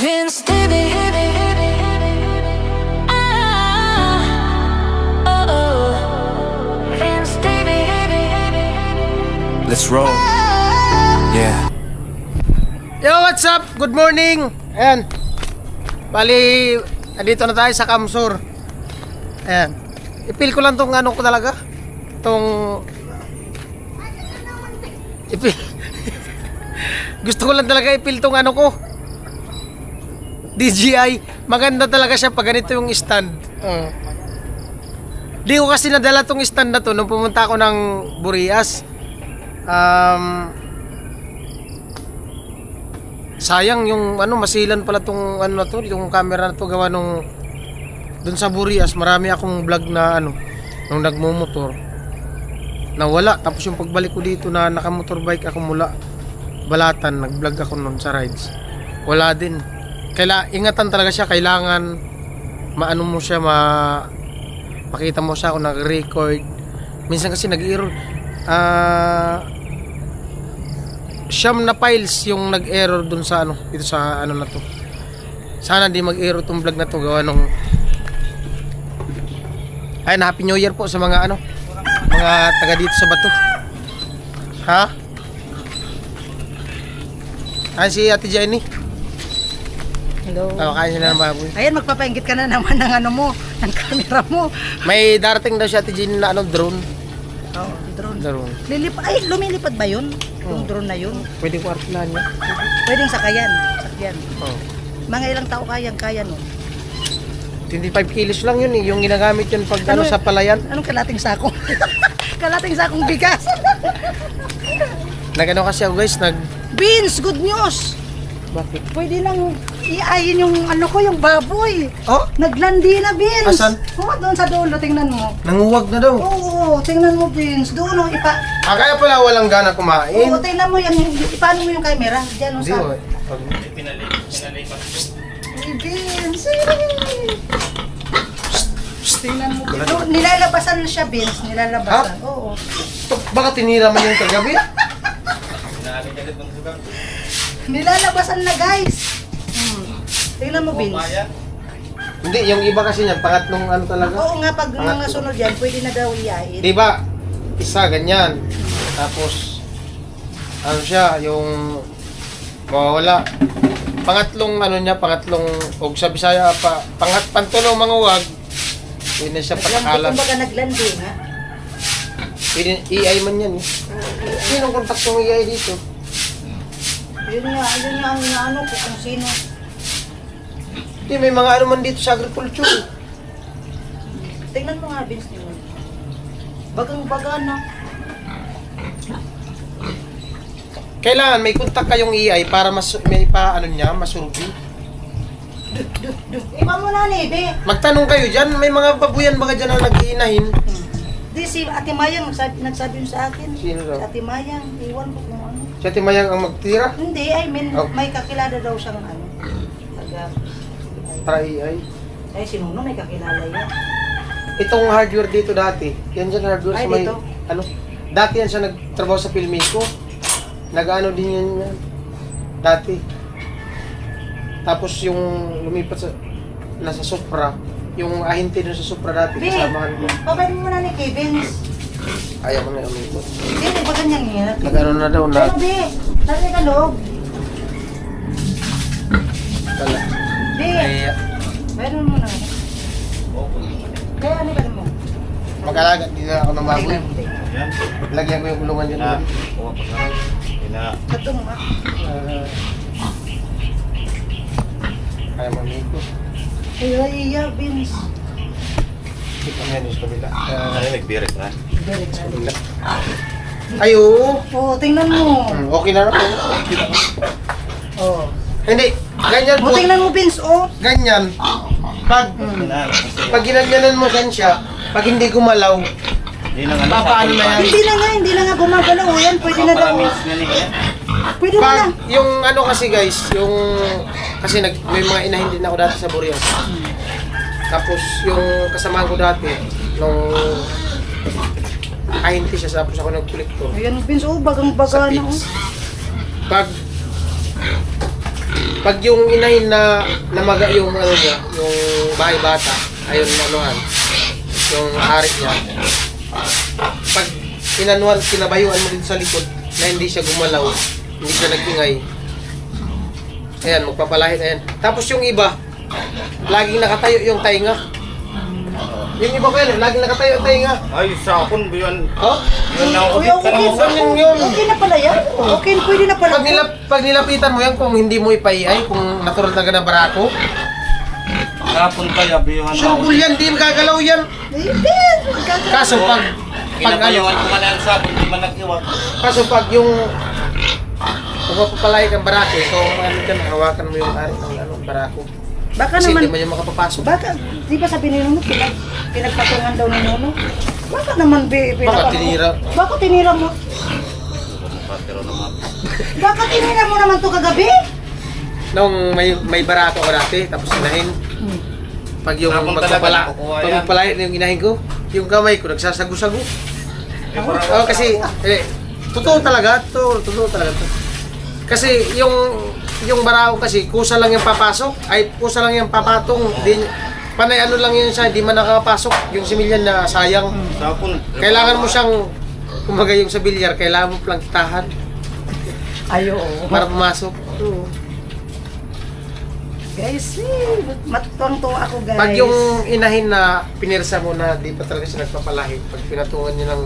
Vince TV. Vince TV. Let's roll. Yeah. Yo, what's up? Good morning. Ayan. Bali, andito na tayo sa Kamsur. Ayan. Ipil ko lang tong ano ko talaga. Tong ipil. Gusto ko lang talaga ipil tong ano ko. DJI. Maganda talaga siya pag ganito yung stand. Di ko kasi nadala tong stand na to nung pumunta ako ng Burias. Sayang yung ano, masilan pala tong ano na to, yung camera na to gawa nung dun sa Burias. Marami akong vlog na ano nung nagmumotor nawala, tapos yung pagbalik ko dito na nakamotorbike ako mula Balatan, nag-vlog ako nun sa rides, wala din. Ingatan talaga siya, kailangan maano mo siya, makita mo siya kung nag-record. Minsan kasi nag-error, siyam na files yung nag-error dun sa ano, dito sa ano na to. Sana di mag-error tong vlog na to gawa nung ayun, Happy New Year po sa mga ano, mga taga dito sa Bato. Ha? Ay, si Ate Jenny. Hello. Kakain sila ng baboy. Ayan, magpapainggit ka na naman ng ano mo, ng camera mo. May darating daw si Ate Jenny na ano, drone. Oo, drone. Drone. Ay, lumilipad ba yun? Yung drone na yun? Pwede ko artilan niya. Pwedeng sakayan. Sakyan. Oh. Mga ilang tao kaya nun? 25 kilos lang yun eh, yung ginagamit yun pag ano, sa palayan. Anong kalating sako? Kalating sakong bigas. Nagano kasi ako guys, Beans, good news! Bakit? Pwede nang iayin yung ano ko, yung baboy. Oh, Naglandi na, Beans. Asan? Oo, doon sa dulo, tingnan mo. nanguwag na daw. Oo, tingnan mo, Beans. Doon, oh, Kaya pala walang gana kumain. Oo, tingnan mo yan. Ipaano mo yung camera? Diyan, Hindi sa... oh. Beans. Tingnan mo. Nilalabasan siya, Beans. Nilalabasan. Ha? Oo. Baka tinira man yung kagabi. Nilalabasan na, guys. Tingnan mo, Beans. Hindi, yung iba kasi niyan, pangatlong ano talaga. Oo nga, pag mga sunod yan, pwede na daw iyain. Di ba? Isa ganyan. Tapos ano siya, yung mawawala. Pangatlong ano niya, pangatlong og sa Bisaya pa, pantulong manguwag. Pwede na siya patakalan. Kumbaga naglandi, ha? Pwede EI man yan eh. Sinong kontaktong EI dito? Yun nga ang ano ko kung sino. Hindi, may mga ano man dito sa agriculture. Tingnan mo nga, Vince, nyo. Bagang-baga na. Kailangan may kontak kayong EI para may pa ano niya, masurvey. Iba mo na, Nebe. Magtanong kayo dyan, may mga babuyan baka dyan na nag-iinahin. Di si Ate Mayang nagsabi yun sa akin. Sino daw? Si Ate Mayang, iwan ko kung ano. Si Ate Mayang ang magtira. Hindi, I mean, Oh. may kakilala daw siyang ano. Taga, Para EI. ay, si Nuno may kakilala yan. Itong hardware dito dati, yan dyan hardware Ay, sa may, dito? ano, dati yan siya nagtrabaho sa Filmico. Nag-ano din yan dati. Tapos yung lumipat sa, nasa Supra, yung ahente dun sa Supra dati, Be, kasamahan ko. babayin mo na ni Kevin. Ayaw mo na umikot. Hindi, ba ganyan nga? Nag-ano na daw na, Pero, Be, nasa ka loob. kala. Be, Kaya, meron mo na. Kaya ano ka mo? mag-alaga din na ako ng baboy. Yan. Lagyan ko yung kulungan dyan. Na. Kuha pa sa rin. Ina. Ito mo ha? Kaya mo umikot. Ay, iya, Vince. Kita mo yan yung kabila. Ano nagbirit ha? Very good. Kabila. Ayo. Oo, tingnan mo. Okay na ako. Oo. Hindi, ganyan po. O, tingnan mo, Vince, oh. Ganyan. Pag ginanyanan mo gan siya, pag hindi gumalaw, Hindi na nga. papaano na yan? Hindi na nga gumagalaw. O, yan, pwede na daw. Pwede mo na. Pag yung ano kasi guys, yung kasi may mga inahin din ako dati sa Burias. Tapos yung kasamahan ko dati nung ahente siya, tapos ako nag-collector. Ayan, Vince, oh, bagang-baga Sa na, oh. pits. Pag Pag yung inahin na namaga yung ano niya, yung bahay bata, ayun anuhan, yung hari niya. Pag inanuhan, kinabayuan mo din sa likod na hindi siya gumalaw, hindi siya nag-ingay. Ayan, magpapalahit, ayan. Tapos yung iba, laging nakatayo yung tainga. Yung iba ko yan, laging nakatayo yung tainga. Ay, sapon ba yun? Oh? Yun na Uy, ukit ka okay, naman. Ganyan yun. okay na pala yan. Okay, pwede na pala. Pag nilapitan mo yan, kung hindi mo ipaiay, kung natural talaga na barako, Sapon kaya, biyuhan surugol yan, di magagalaw yan. Hindi. Kaso pag Kinabayuhan ko man ang sapon, di man nag-iwag. Kaso pag yung kung mapapalay kang barako, ikaw ano ka na, hawakan mo yung ari ng ano, barako. Baka Kasi naman, hindi man yung makapapasok. baka, di ba sabi ni Nuno, pinagpatungan daw ni Nuno? Baka naman, Baka tinira. Baka tinira mo. Pero naman. Baka tinira mo naman to kagabi? Nung may barako ako dati, tapos inahin. Pag yung Tapos talaga nakukuha yan. magpapalay na yung inahin ko, yung kamay ko nagsasago-sago. Oo, kasi totoo talaga to. Kasi yung barako kasi kusa lang yung papasok, ay kusa lang yung papatong, di panay ano lang yun siya, di man nakapasok yung similyan na sayang. Sapon. Kailangan mo siyang kumaga yung sa bilyar, kailangan mo plangtahan Ayo. para pumasok. Oo. Guys, matuwang-tuwa ako guys. Pag yung inahin na pinirsa mo na di pa talaga siya nagpapalahi, pag pinatungan niya ng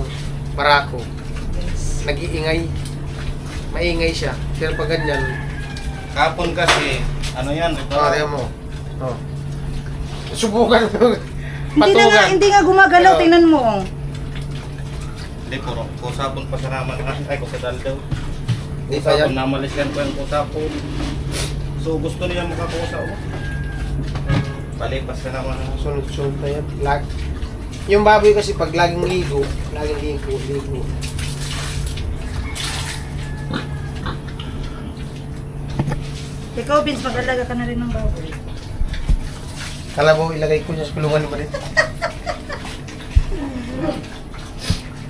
barako, nag-iingay, maingay siya. Pero pag ganyan, Kapon kasi, ano yan? kaya mo. Oh. Subukan mo. Patugan. Hindi nga gumagalaw, Oo. tingnan mo. Hindi, puro kusapon pa sa naman. Ay, kusadal daw. Di pa yan. Kusapon, namaliskan ko yung kusapon. So, gusto niya makakusa mo. Palipas ka naman. Sunod-sunod na yan. Yung baboy kasi pag laging ligo. Ikaw, Vince, mag-alaga ka na rin ng baboy. Kalabaw ilagay ko niya sa kulungan mo rin.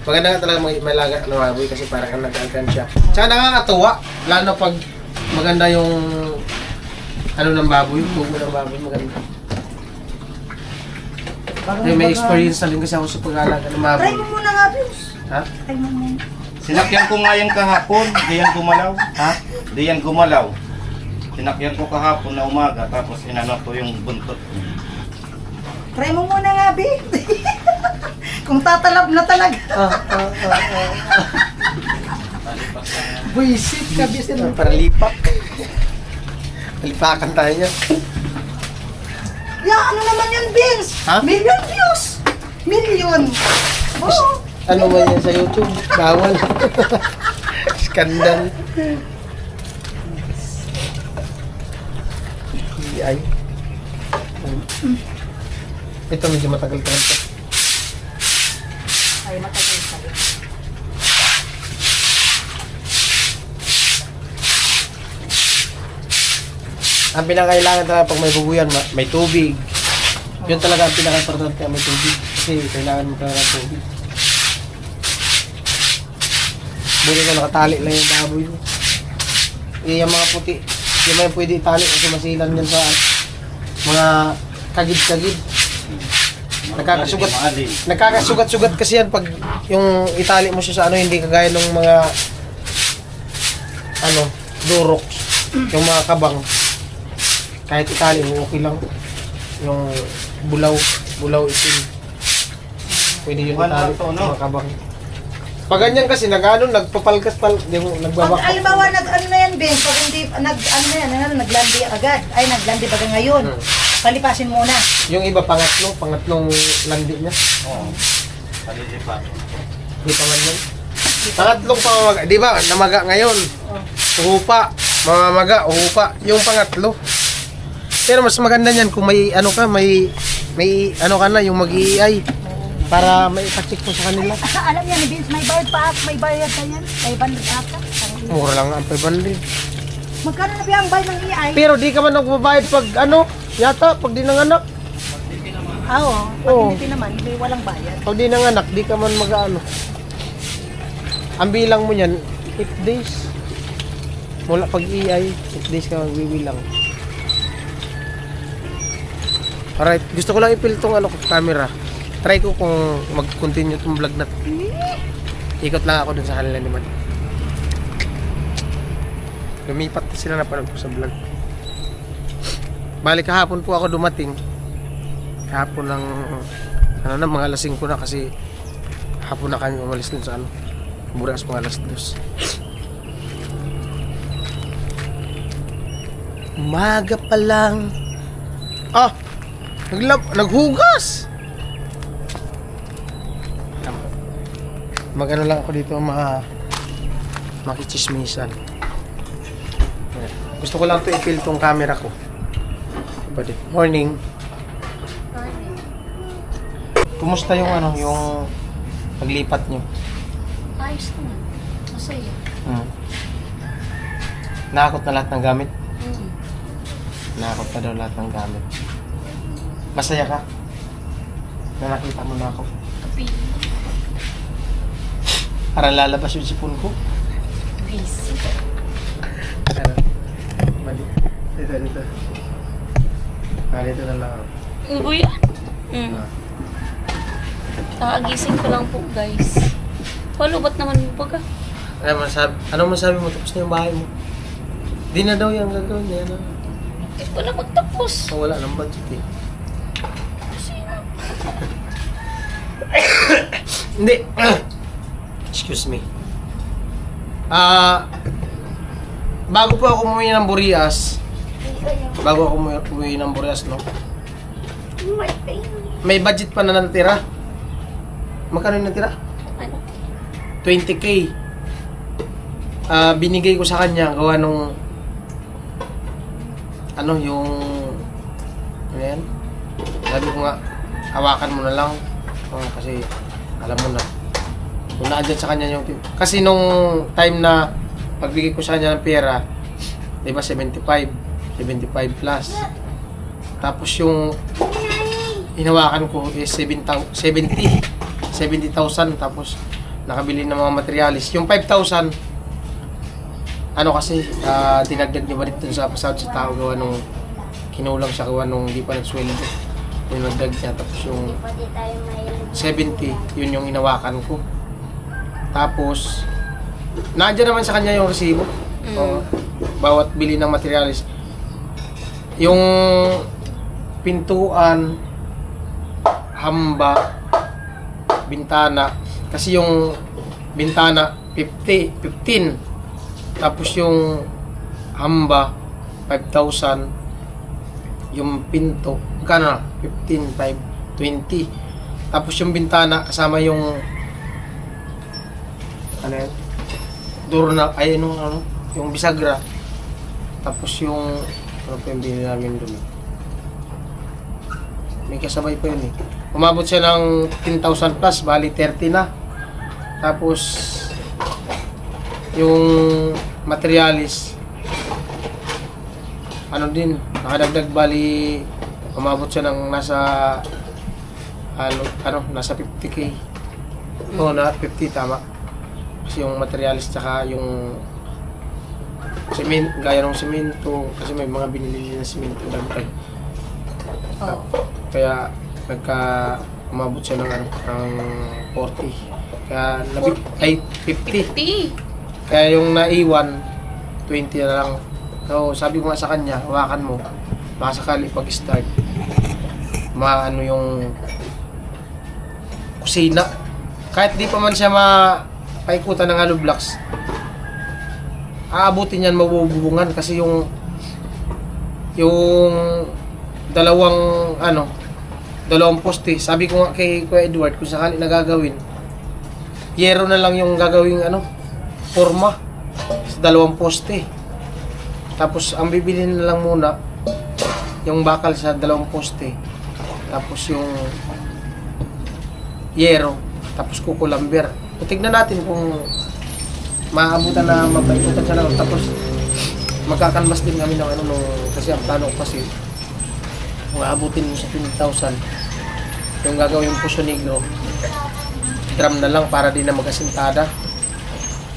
Maganda nga talaga may laga ng baboy kasi parang kang nag-alkan siya. Tsaka nakakatuwa. Lalo na pag maganda yung ano ng baboy, yung tubo ng baboy maganda. May experience na rin kasi ako sa pag-alaga ng baboy. Try mo muna nga, Vince. Ha? Try mo muna. Sinakyan ko nga yung kahapon. Di yan gumalaw. Ha? Di yan gumalaw. Sinakyan ko kahapon na umaga. Tapos inano ko yung buntot. Try mo muna nga, Vince. Kung tatalab na talaga. Buisit ka, bisit. Para lipak. Lipakan tayo niya. Ya, ano naman yan, Vince? Ha? Million views. Million. Oo. Ano man yan sa YouTube? Bawal. Skandal. Ay. Ito medyo matagal ka ito. Ay, matagal sabi. Ang pinakailangan talaga pag may bubuyan, may tubig. Yun talaga ang pinaka-importante, may tubig. Kasi kailangan mo talaga ng tubig. Buti ko nakatali lang yung baboy mo. Yung mga puti, yung may pwede itali kasi masilan yan sa mga kagid-kagid. Nagkakasugat-sugat kasi yan pag yung itali mo siya sa ano, hindi kagaya ng mga ano, durok, yung mga kabang. Kahit itali mo, okay lang. Yung bulaw itim. Pwede yung itali, mga kabang. Pag ganyan kasi, nagpapalkas, yung Pag nagbabak. alimbawa, ano na yan, Vince, pag hindi, naglandi agad, ay naglandi baga ngayon, palipasin muna. Yung iba, pangatlong landi niya. Oo. Palilipat. Di pa man yan. Pangatlong pamamaga. Di ba, namaga ngayon. Uhupa. Mamamaga, uhupa. Yung pangatlo. Pero mas maganda niyan kung may ano ka, may ano ka na, yung mag-iay. Para may ipacheck mo sa kanila. Alam niya ni Vince, may bayad na yan. 500 ata. Mura lang ang 500. Magkano na ba ang bayad ng EI? Pero di ka man nagbabayad pag ano, yata, pag di nanganak. Oo, Oo. pag hindi naman, may walang bayad. Pag di nanganak, di ka man mag-ano. Ang bilang mo niyan, 8 days. Mula pag iay, 8 days ka magbibilang. Alright, gusto ko lang i-fill tong ano ko, camera. Try ko kung mag-continue tong vlog na to. Ikot lang ako dun sa kanila naman. Lumipat sila na panood ko sa vlog. Balik kahapon po ako dumating. Kahapon ng ano na, mga alas 5 na kasi hapon na kami umalis dun sa ano. Buras mga alas 2. Umaga pa lang. Ah! Naghugas! Magano lang ako dito makichismisan. Gusto ko lang to i-fill tong camera ko. Pwede. Morning. Kumusta yung ano, yung paglipat nyo? Ayos naman. Masaya. Nakakot na lahat ng gamit? Mm. Nakakot na daw lahat ng gamit. Masaya ka? Na nakita mo na ako. Kapi. Para lalabas yung sipon ko. Busy. Ano? Mali. Dito. Dito na lang. Uy. Kakagising ko lang po, guys. Walo, ba't naman po ka? Ano masabi mo? Tapos na yung bahay mo. Di na daw yung gagawin niya. Ano? Hindi pa na magtapos. Oh, wala nang budget eh. Hindi. Excuse me. Bago po ako umuwi ng Burias, no? May budget pa na natira. Magkano yung natira? Ano? 20K. Binigay ko sa kanya gawa nung ano yung ano yan? Sabi ko nga, hawakan mo na lang. Kasi alam mo na. Kung naandyan sa kanya yung... Kasi nung time na pagbigay ko sa kanya ng pera, di ba 75 plus. Tapos yung hinawakan ko is 70,000. Tapos nakabili ng mga materialis. Yung 5,000, ano kasi, dinagdag niya ba dito sa pasahod sa tao gawa nung kinulang siya gawa nung hindi pa nagsweldo. Dinagdag niya. Tapos yung 70, yun yung hinawakan ko. Tapos, nandiyan naman sa kanya yung resibo. Bawat bili ng materialis. Yung pintuan, hamba, bintana. Kasi yung bintana, 15. Tapos yung hamba, 5,000. Yung pinto, magkano na? 15, 5, 20. Tapos yung bintana, kasama yung ano yan? Door na, ay ano, yung bisagra. Tapos yung ano pa yung binili namin doon. May kasabay pa yun eh. Umabot siya ng 10,000 plus, bali 30 na. Tapos yung materialis ano din, nakadagdag bali umabot siya ng nasa nasa 50K. Na 50 tama. Kasi yung materialis tsaka yung gaya ng semento, kasi may mga binili na semento dagdag. Kaya umabot siya ng ng 40. Kaya 50. Kaya yung naiwan 20 na lang. So, sabi ko nga sa kanya, hawakan mo. Baka sakali pag-start, maano yung kusina. Kahit di pa man siya paikutan ng hollow blocks, aabutin yan, mabubungan. Kasi yung dalawang poste, sabi ko nga kay Kuya Edward, kung sakali na gagawin, yero na lang yung gagawing forma sa dalawang poste. Tapos ang bibilhin na lang muna yung bakal sa dalawang poste. Tapos yung yero, tapos kukulamber. Tignan natin kung maabutan na mapaikutan siya lang. Tapos magkakanbas din kami ng kasi ang plano ko kasi maabutin mo sa 20,000. Yung gagawin yung Puso Negro, drum na lang para di na mag-asintada.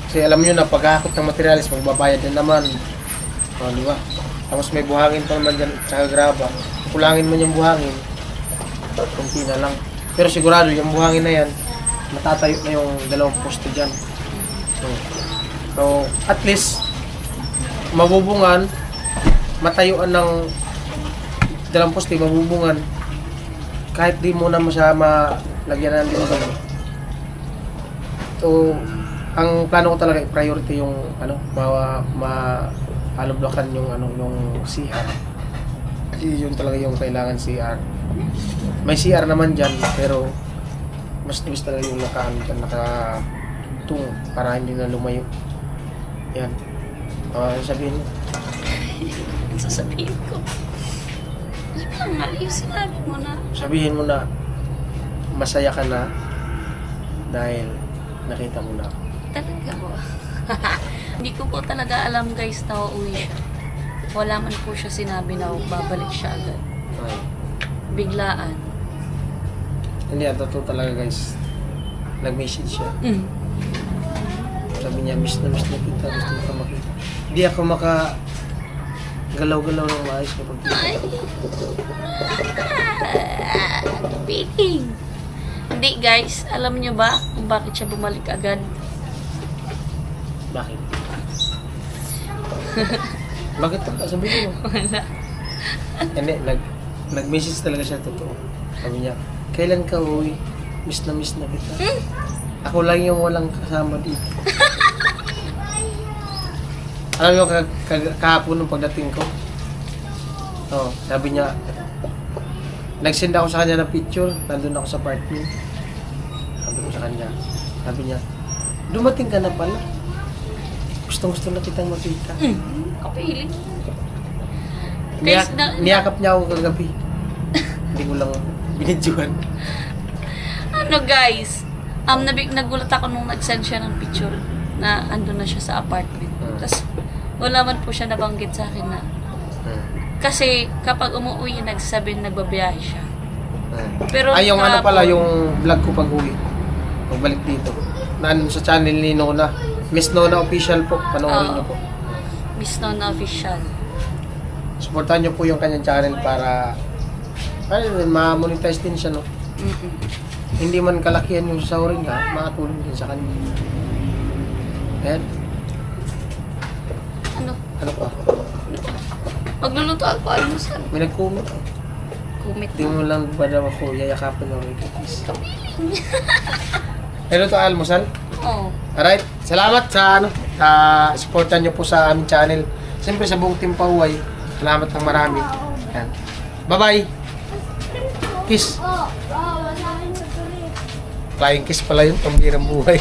Kasi alam nyo na paghakot ng materialis, magbabayad din naman. Di ba? Tapos may buhangin pa naman dyan, tsaka graba. Kulangin mo yung buhangin, Kunti na lang. Pero sigurado, yung buhangin na yan, matatayo na yung 2 poste dyan. So, at least, mabubungan, matayuan ng 2 poste, mabubungan, kahit di mo na siya malagyan ng lingkod. So, ang plano ko talaga, priority yung alublakan yung yung CR. Yun talaga yung kailangan CR. May CR naman dyan, pero mas tiwis talaga yung nakatung para hindi na lumayo. Yan. Sabihin mo. Sasabihin ko. Mali yung sinabi mo na. Sabihin mo na masaya ka na dahil nakita mo na. Talaga po. Hindi ko po talaga alam guys na uuwi siya. Wala man po siya sinabi na babalik siya agad. Okay. Biglaan. Hindi, totoo talaga guys. Nag-message siya. Sabi niya, miss na kita, gusto mo ka makita. Hindi ako galaw-galaw ng maayos kapag kita. Ay! Piling! Hindi guys, alam niyo ba kung bakit siya bumalik agad? Bakit? Bakit ka? Sabihin mo. Wala. Hindi, nag-message talaga siya totoo. Sabi niya, kailan ka uwi? Miss na kita. Ako lang yung walang kasama dito. Alam mo, kahapon nung pagdating ko, sabi niya, nag-send ako sa kanya ng picture, nandun ako sa apartment. Sabi ko sa kanya, sabi niya, dumating ka na pala. Gustong-gusto na kitang makita. Kapiling. Guys, Niyakap niya ako kagabi. Hindi ko lang binidyohan. ano guys, nagulat ako nung nag-send siya ng picture na andun na siya sa apartment. Tapos, wala man po siya nabanggit sa akin na. Kasi, kapag umuwi, nagsabi nagbabiyahe siya. Pero, yung ano pala, yung vlog ko pag-uwi. Pagbalik dito. Nandun sa channel ni Nona. Miss Nona Official po. Panoorin niyo po. Miss Nona Official. Supportahan niyo po yung kanyang channel para ma-monetize din siya, no? Hindi man kalakihan yung sasahurin ka, makatulong din sa kanya. Ayan. Ano pa? Magluluto ako, almusal. May nag-comment. Kumit Hindi mo lang ba daw ako yayakapin o ikikis. Hello to almusal. Oo. Alright, salamat sa supportan niyo po sa aming channel. Siyempre sa buong Team Pauway, salamat ng marami. Yan. Bye-bye. Kiss. Flying kiss pala yun, pambirang buhay.